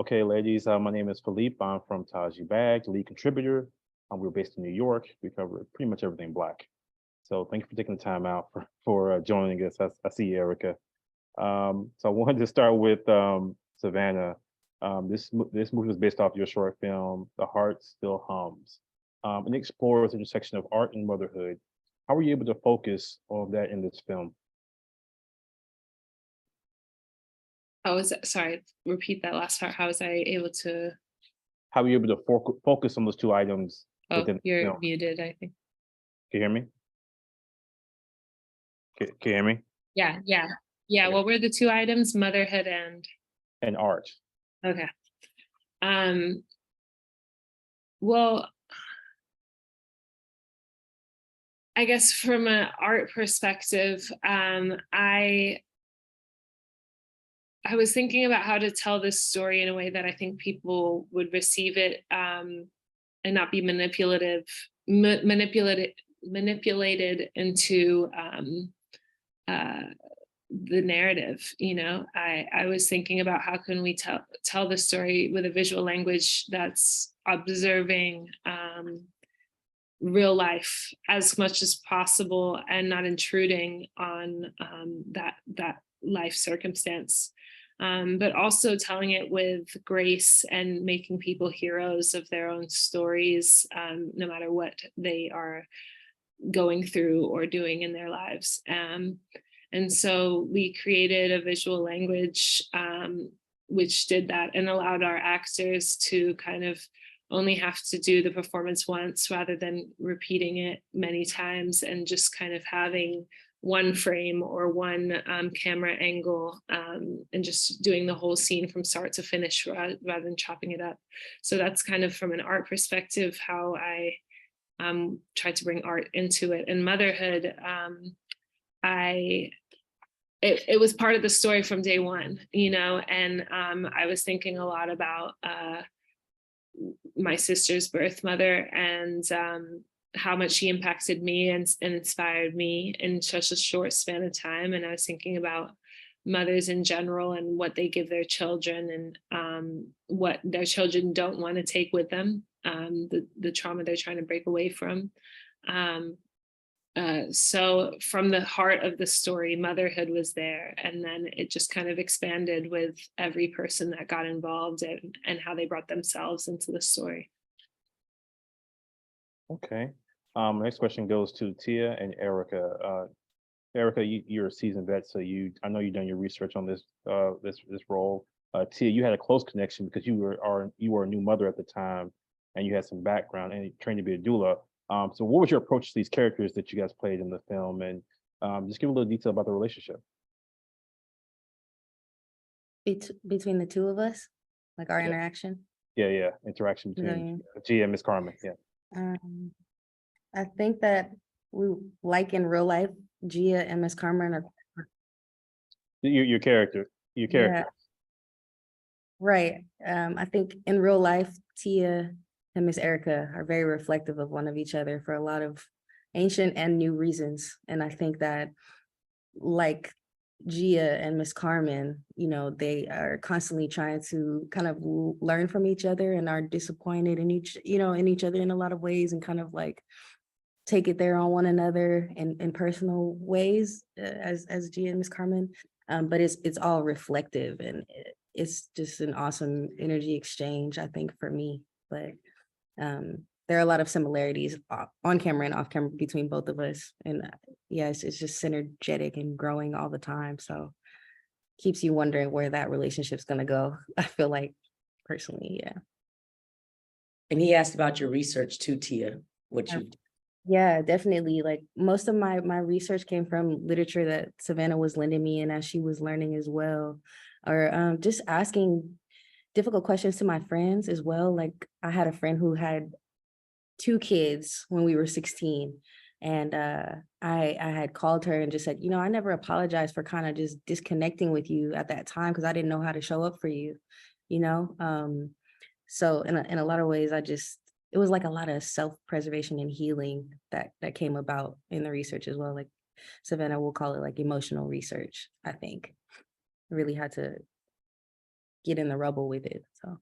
Okay, ladies, my name is Philippe. I'm from Taji Mag, lead contributor. We're based in New York. We cover pretty much everything Black. So thank you for taking the time out for joining us. I see you, Erica. So I wanted to start with Savannah. This movie was based off your short film, The Heart Still Hums, and it explores the intersection of art and motherhood. How were you able to focus on that in this film? How was that? Sorry, repeat that last part. How was I able to? How were you able to focus on those two items Oh, within the you're film? muted, I think. Can you hear me? Can you hear me? Yeah. Okay. What were the two items? Motherhood and And art. okay. Um, well, I guess from an art perspective, I was thinking about how to tell this story in a way that I think people would receive it and not be manipulated into uh, the narrative. I was thinking about how can we tell the story with a visual language that's observing real life as much as possible and not intruding on that life circumstance, but also telling it with grace and making people heroes of their own stories, no matter what they are going through or doing in their lives. And so we created a visual language which did that and allowed our actors to kind of only have to do the performance once rather than repeating it many times, and just kind of having one frame or one camera angle, and just doing the whole scene from start to finish rather than chopping it up. So that's kind of from an art perspective how I tried to bring art into it. And motherhood, it was part of the story from day one, and I was thinking a lot about my sister's birth mother and how much she impacted me and inspired me in such a short span of time. And I was thinking about mothers in general and what they give their children, and what their children don't want to take with them, the trauma they're trying to break away from. So from the heart of the story, motherhood was there, and then it just kind of expanded with every person that got involved and how they brought themselves into the story. Okay. Next question goes to Tia and Erica. Erica, you're a seasoned vet, so I know you've done your research on this role. Tia, you had a close connection because you were a new mother at the time, and you had some background and trained to be a doula. So what was your approach to these characters that you guys played in the film, and just give a little detail about the relationship. Between the two of us, like our Yeah, interaction. yeah, interaction You know what I between mean? Tia and Miss Carmen. Yeah, Um, I think that we, like in real life, Gia and Miss Carmen are, your character, your yeah, character. right. I think in real life, Tia and Miss Erica are very reflective of one of each other for a lot of ancient and new reasons. And I think that, like Gia and Miss Carmen, they are constantly trying to kind of learn from each other and are disappointed in each other in a lot of ways, and kind of like take it there on one another in personal ways, as Gia and Miss Carmen. But it's all reflective, and it's just an awesome energy exchange, I think, for me. But there are a lot of similarities on camera and off camera between both of us. And yeah, it's just synergetic and growing all the time. So keeps you wondering where that relationship's going to go. I feel like, personally, yeah. And he asked about your research too, Tia, what you. Yeah, definitely. Like most of my research came from literature that Savannah was lending me, and as she was learning as well, or just asking difficult questions to my friends as well. Like I had a friend who had 2 kids when we were 16. And I had called her and just said, I never apologized for kind of just disconnecting with you at that time because I didn't know how to show up for you, you know? So in a lot of ways, it was like a lot of self-preservation and healing that came about in the research as well. Like Savannah will call it like emotional research, I think. Really had to get in the rubble with it. So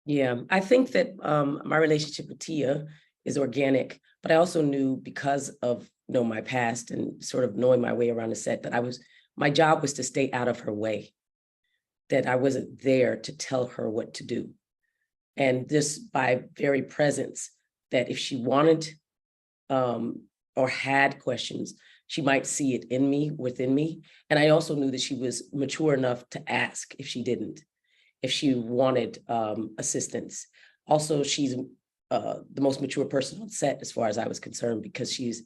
Yeah, I think that my relationship with Tia is organic, but I also knew because of my past and sort of knowing my way around the set that my job was to stay out of her way, that I wasn't there to tell her what to do. And just by very presence, that if she wanted or had questions, she might see it in me, within me. And I also knew that she was mature enough to ask if she didn't, if she wanted assistance. Also, she's the most mature person on set as far as I was concerned, because she's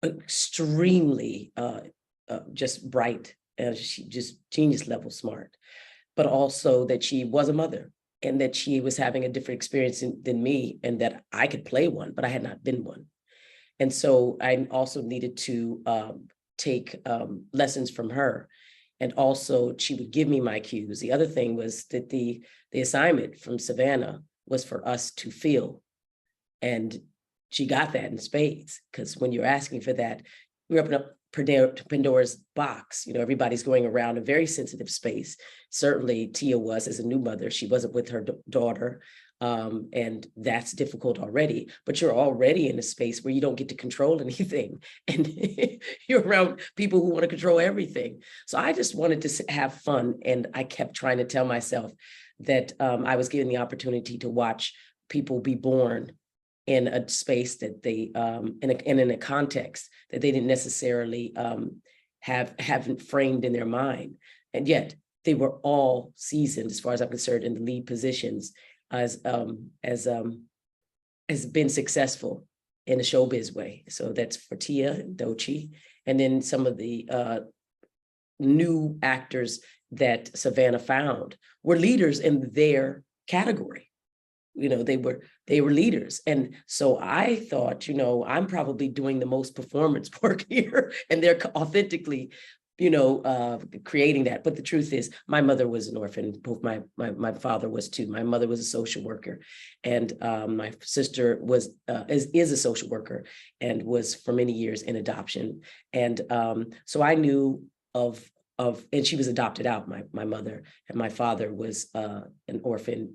extremely just bright, and she just genius level smart, but also that she was a mother and that she was having a different experience than me, and that I could play one, but I had not been one. And so I also needed to take lessons from her. And also she would give me my cues. The other thing was that the assignment from Savanah was for us to feel. And she got that in spades, because when you're asking for that, we open up Pandora's box. Everybody's going around a very sensitive space. Certainly Tia was, as a new mother. She wasn't with her daughter. And that's difficult already, but you're already in a space where you don't get to control anything, and you're around people who want to control everything. So I just wanted to have fun, and I kept trying to tell myself that I was given the opportunity to watch people be born in a space that they in a context that they didn't necessarily haven't framed in their mind, and yet they were all seasoned, as far as I'm concerned, in the lead positions, has been successful in a showbiz way. So that's for Tia and Doechii, and then some of the new actors that Savanah found were leaders in their category. They were leaders. And so I thought, I'm probably doing the most performance work here, and they're authentically creating that. But the truth is, my mother was an orphan. Both my father was too. My mother was a social worker, and my sister is a social worker and was for many years in adoption. And so I knew and she was adopted out, my mother, and my father was an orphan,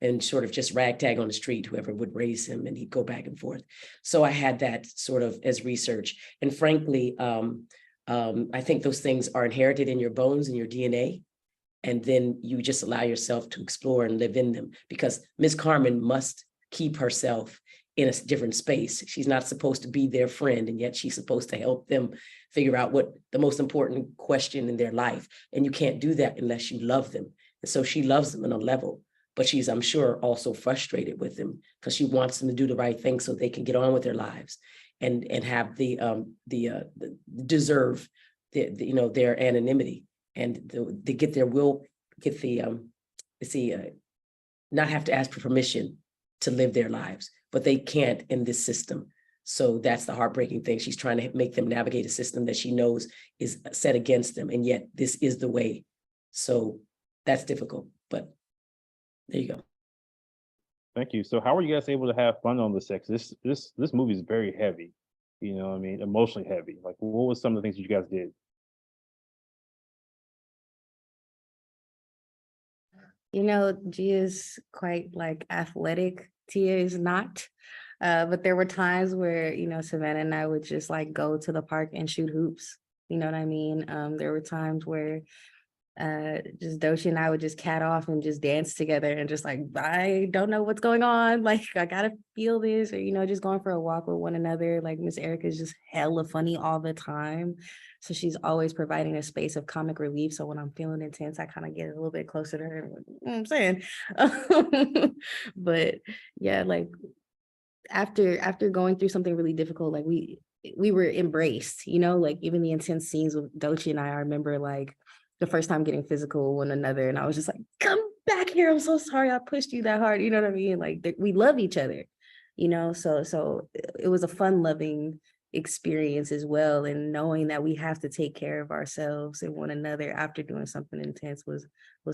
and sort of just ragtag on the street, whoever would raise him, and he'd go back and forth. So I had that sort of as research. And frankly, I think those things are inherited in your bones and your DNA, and then you just allow yourself to explore and live in them, because Miss Carmen must keep herself in a different space. She's not supposed to be their friend, and yet she's supposed to help them figure out what the most important question in their life. And you can't do that unless you love them. And so she loves them on a level, but she's, I'm sure, also frustrated with them, because she wants them to do the right thing so they can get on with their lives and have deserve their anonymity, and they get their will, not have to ask for permission to live their lives, but they can't in this system. So that's the heartbreaking thing. She's trying to make them navigate a system that she knows is set against them, and yet this is the way. So that's difficult, but there you go. Thank you. So how were you guys able to have fun on the set? This movie is very heavy, emotionally heavy. Like, what was some of the things you guys did? Gia's quite like athletic. Tia is not. But there were times where, Savanah and I would just like go to the park and shoot hoops. You know what I mean? There were times where just Doechii and I would just cat off and just dance together, and just like, I don't know what's going on. Like, I gotta feel this, or, just going for a walk with one another. Like, Miss Erika is just hella funny all the time. So she's always providing a space of comic relief. So when I'm feeling intense, I kind of get a little bit closer to her. You know what I'm saying? But yeah, like after going through something really difficult, like we were embraced, like even the intense scenes with Doechii and I remember like the first time getting physical with one another, and I was just like, come back here, I'm so sorry I pushed you that hard, you know what I mean? Like, we love each other, so it was a fun loving experience as well, and knowing that we have to take care of ourselves and one another after doing something intense was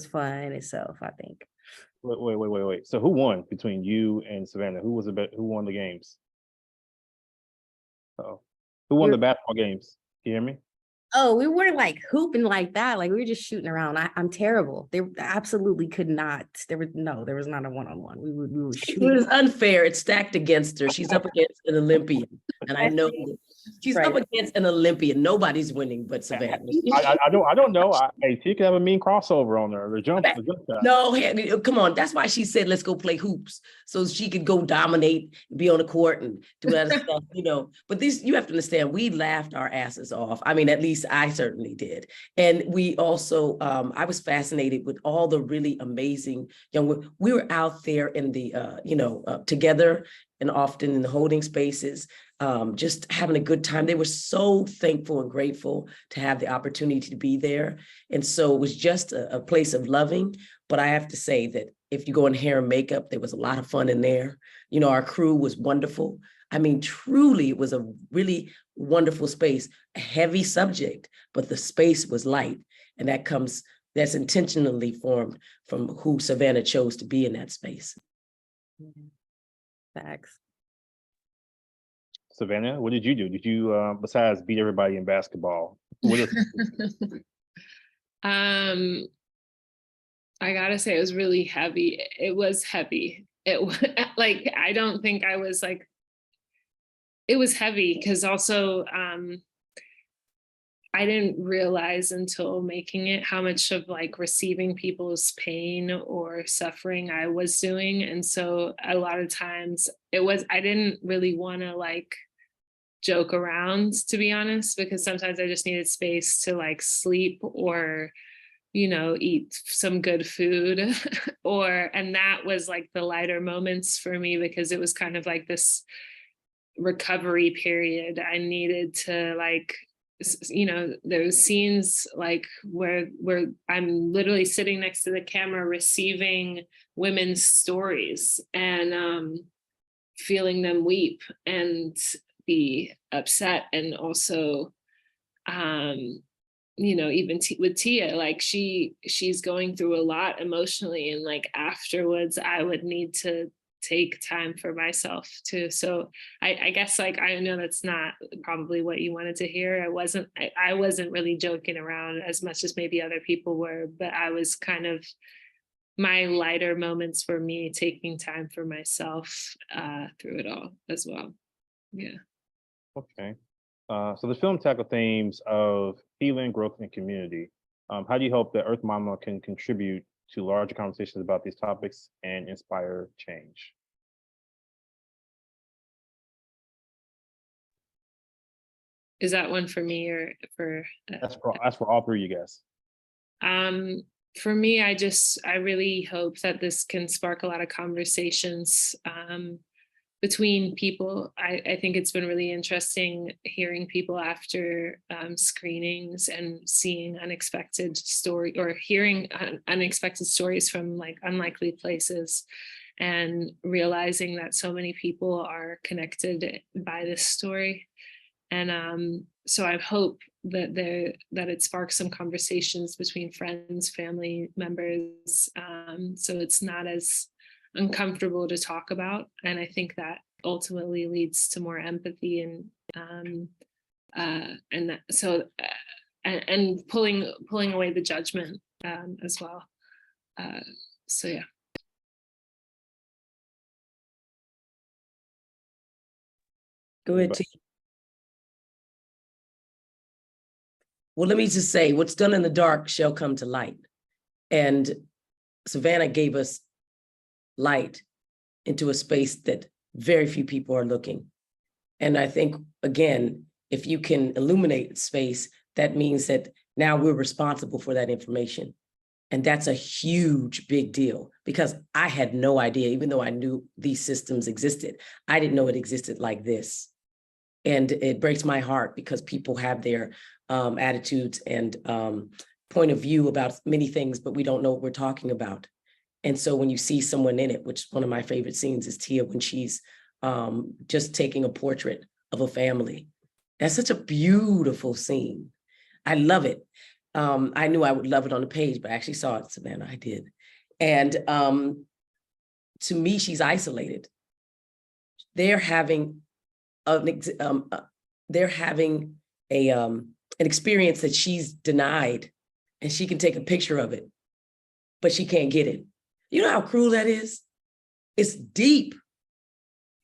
fun in itself, I think. Wait. So who won between you and Savanah? Who won the games? Oh, who won the basketball games? Can you hear me? Oh, we weren't like hooping like that. Like we were just shooting around. I'm terrible. They absolutely could not. There was not a one-on-one. We were It shooting. was unfair. It's stacked against her. She's up against an Olympian. And I know that she's up Right. against an Olympian. Nobody's winning but Savannah. I don't know. Hey, T could have a mean crossover on her. The jump shot. No, hey, come on. That's why she said, let's go play hoops. So she could go dominate, be on the court and do other stuff, But you have to understand, we laughed our asses off. I mean, at least I certainly did. And we also, I was fascinated with all the really amazing young, we were out there in the, together and often in the holding spaces, just having a good time. They were so thankful and grateful to have the opportunity to be there. And so it was just a place of loving. But I have to say that if you go in hair and makeup, there was a lot of fun in there. Our crew was wonderful. I mean, truly, it was a really wonderful space, a heavy subject, but the space was light. And that's intentionally formed from who Savanah chose to be in that space. Facts. Savanah, what did you do? Did you, besides beat everybody in basketball? What else? I gotta say, it was really heavy. It was heavy. It was like, I don't think I was like, it was heavy because also I didn't realize until making it how much of like receiving people's pain or suffering I was doing. And so a lot of times I didn't really want to like joke around, to be honest, because sometimes I just needed space to like sleep or eat some good food and that was like the lighter moments for me because it was kind of like this recovery period. I needed to like, those scenes like where I'm literally sitting next to the camera receiving women's stories and feeling them weep and be upset and also even with Tia, like she's going through a lot emotionally and like afterwards I would need to take time for myself too. So I guess like I know that's not probably what you wanted to hear. I wasn't really joking around as much as maybe other people were, but I was kind of my lighter moments for me taking time for myself through it all as well. Yeah. Okay. So the film tackled themes of healing, growth, and community. How do you hope that Earth Mama can contribute to larger conversations about these topics and inspire change? Is that one for me or for? That's for all three of you guys. For me, I really hope that this can spark a lot of conversations between people. I think it's been really interesting hearing people after screenings and seeing unexpected story or hearing unexpected stories from like unlikely places and realizing that so many people are connected by this story. And so I hope that it sparks some conversations between friends, family members, so it's not as uncomfortable to talk about. And I think that ultimately leads to more empathy and pulling away the judgment as well. So yeah. Go ahead, T. Well, let me just say, what's done in the dark shall come to light. And Savanah gave us light into a space that very few people are looking. And I think, again, if you can illuminate space, that means that now we're responsible for that information. And that's a huge, big deal because I had no idea, even though I knew these systems existed, I didn't know it existed like this. And it breaks my heart because people have their attitudes and point of view about many things, but we don't know what we're talking about. And so when you see someone in it, which one of my favorite scenes is Tia when she's just taking a portrait of a family. That's such a beautiful scene. I love it. I knew I would love it on the page, but I actually saw it, Savanah, I did. And to me, she's isolated. They're having a an experience that she's denied, and she can take a picture of it, but she can't get it. You know how cruel that is? It's deep.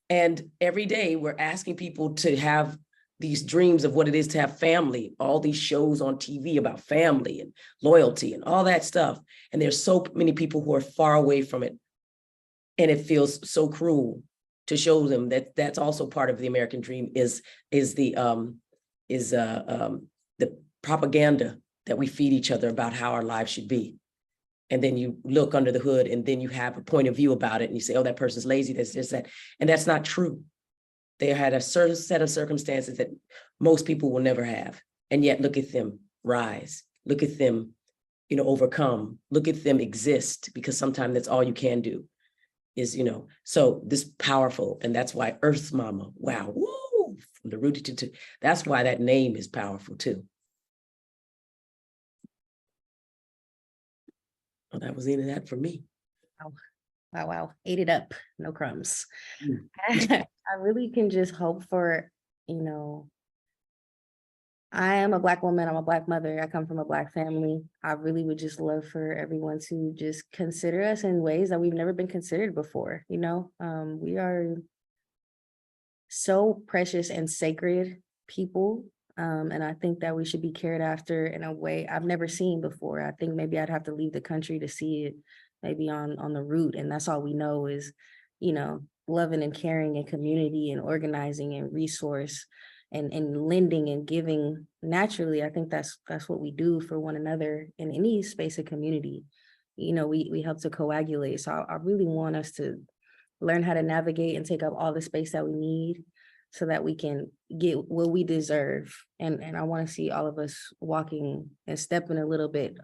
And every day we're asking people to have these dreams of what it is to have family, all these shows on TV about family and loyalty and all that stuff. And there's so many people who are far away from it. And it feels so cruel to show them that that's also part of the American dream is the propaganda that we feed each other about how our lives should be. And then you look under the hood and then you have a point of view about it and you say, oh, that person's lazy, that's just that. And that's not true. They had a certain set of circumstances that most people will never have. And yet look at them rise. Look at them, overcome. Look at them exist, because sometimes that's all you can do is, so this powerful. And that's why Earth's Mama, wow, woo, from the rooted to, that's why that name is powerful too. Well, that was the end of that for me. Wow. Ate it up, no crumbs. Mm. I really can just hope for, I am a Black woman, I'm a Black mother, I come from a Black family. I really would just love for everyone to just consider us in ways that we've never been considered before. We are so precious and sacred people. And I think that we should be cared after in a way I've never seen before. I think maybe I'd have to leave the country to see it, maybe on the route. And that's all we know is, loving and caring and community and organizing and resource and lending and giving naturally. I think that's what we do for one another in any space of community. We help to coagulate. So I really want us to learn how to navigate and take up all the space that we need so that we can get what we deserve. And I want to see all of us walking and stepping a little bit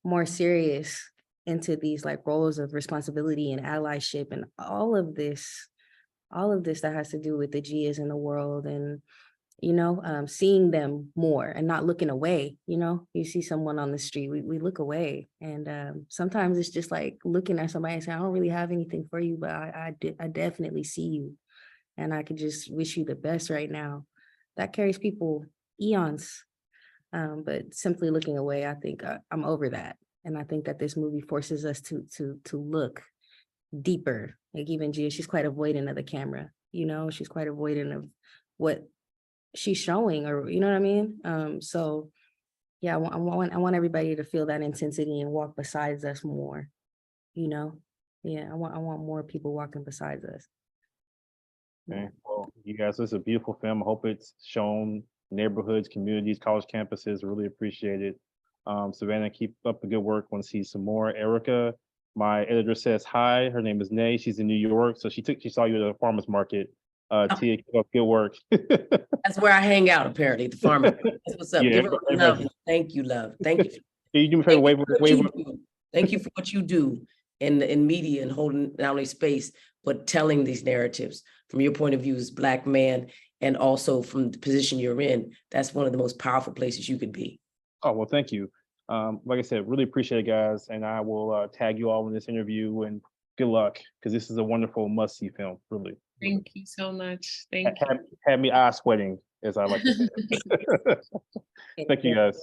more serious into these like roles of responsibility and allyship and all of this that has to do with the Gias in the world and, seeing them more and not looking away. You see someone on the street, we look away. And sometimes it's just like looking at somebody and saying, I don't really have anything for you, but I definitely see you. And I could just wish you the best right now. That carries people eons. But simply looking away, I think I'm over that. And I think that this movie forces us to look deeper. Like even Gia, she's quite avoidant of the camera. She's quite avoidant of what she's showing, or you know what I mean. So yeah, I want everybody to feel that intensity and walk besides us more. Yeah, I want more people walking besides us. Okay. Well, you guys, this is a beautiful film. I hope it's shown neighborhoods, communities, college campuses. Really appreciate it. Savanah, keep up the good work. Want to see some more. Erika, my editor says hi. Her name is Nay. She's in New York, so she saw you at the farmers market. Tia, keep up good work. That's where I hang out, apparently, the farmer. That's what's up. Yeah, Give her love. Thank you, love. Thank you. You do me a favor, wave. Thank you for what you do in media and holding not only space, but telling these narratives from your point of view as Black man, and also from the position you're in. That's one of the most powerful places you could be. Oh, well, thank you. Like I said, really appreciate it, guys. And I will tag you all in this interview, and good luck, because this is a wonderful must-see film, really. Thank you so much. Thank you. Had me eye sweating, as I like to say. Thank you, guys.